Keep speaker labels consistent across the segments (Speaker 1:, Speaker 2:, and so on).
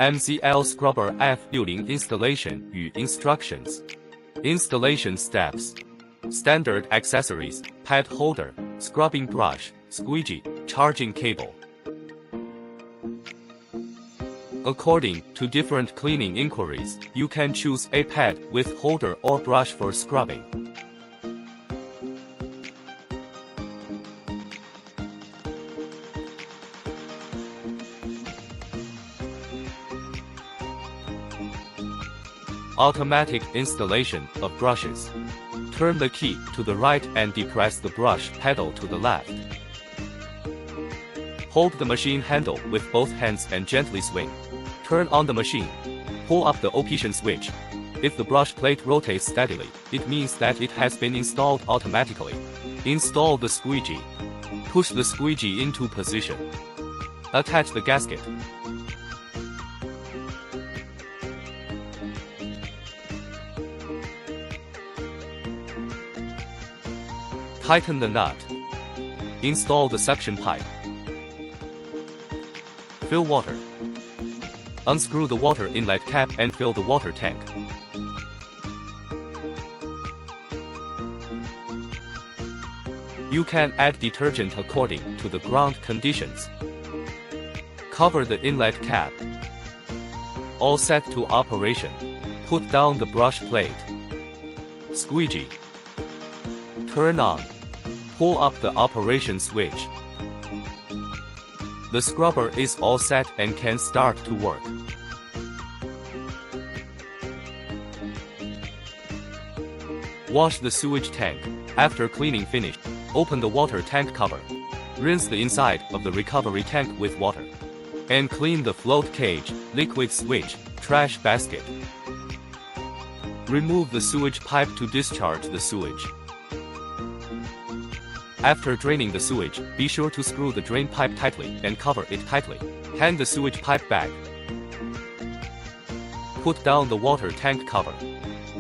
Speaker 1: MZL Scrubber F60 Installation 与 Instructions. Installation Steps. Standard Accessories, Pad Holder, Scrubbing Brush, Squeegee, Charging Cable. According to different cleaning inquiries, you can choose a pad with holder or brush for scrubbing. Automatic installation of brushes. Turn the key to the right and depress the brush pedal to the left. Hold the machine handle with both hands and gently swing. Turn on the machine. Pull up the option switch. If the brush plate rotates steadily, it means that it has been installed automatically. Install the squeegee. Push the squeegee into position. Attach the gasket. Tighten the nut. Install the suction pipe. Fill water. Unscrew the water inlet cap and fill the water tank. You can add detergent according to the ground conditions. Cover the inlet cap. All set to operation. Put down the brush plate. Squeegee. Turn on. Pull up the operation switch. The scrubber is all set and can start to work. Wash the sewage tank. After cleaning finished, open the water tank cover. Rinse the inside of the recovery tank with water. And clean the float cage, liquid switch, trash basket. Remove the sewage pipe to discharge the sewage. After draining the sewage, be sure to screw the drain pipe tightly and cover it tightly. Hang the sewage pipe back. Put down the water tank cover.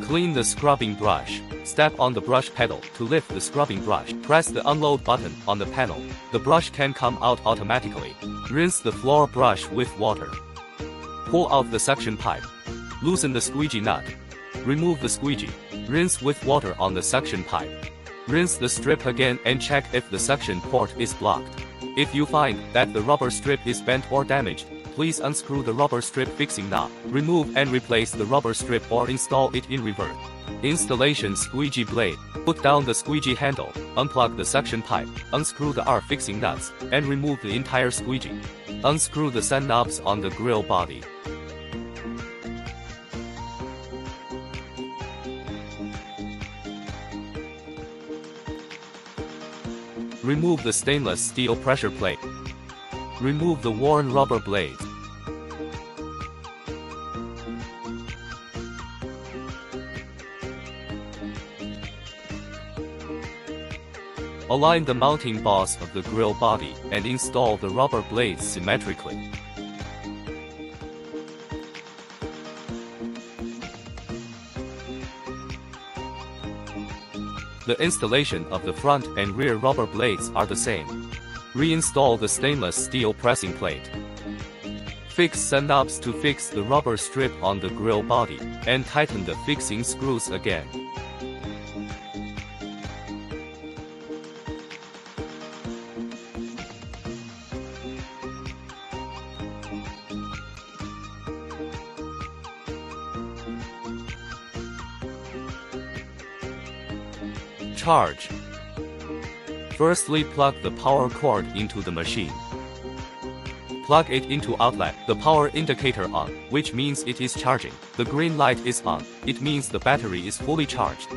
Speaker 1: Clean the scrubbing brush. Step on the brush pedal to lift the scrubbing brush. Press the unload button on the panel. The brush can come out automatically. Rinse the floor brush with water. Pull out the suction pipe. Loosen the squeegee nut. Remove the squeegee. Rinse with water on the suction pipe. Rinse the strip again and check if the suction port is blocked. If you find that the rubber strip is bent or damaged, please unscrew the rubber strip fixing knob. Remove and replace the rubber strip or install it in reverse. Installation squeegee blade. Put down the squeegee handle, unplug the suction pipe, unscrew the R fixing nuts, and remove the entire squeegee. Unscrew the sun knobs on the grill body. Remove the stainless steel pressure plate. Remove the worn rubber blades. Align the mounting boss of the grill body and install the rubber blades symmetrically. The installation of the front and rear rubber blades are the same. Reinstall the stainless steel pressing plate. Fix sun knobs to fix the rubber strip on the grill body, and tighten the fixing screws again. Charge. Firstly, plug the power cord into the machine. Plug it into outlet. The power indicator on, which means it is charging. The green light is on. It means the battery is fully charged.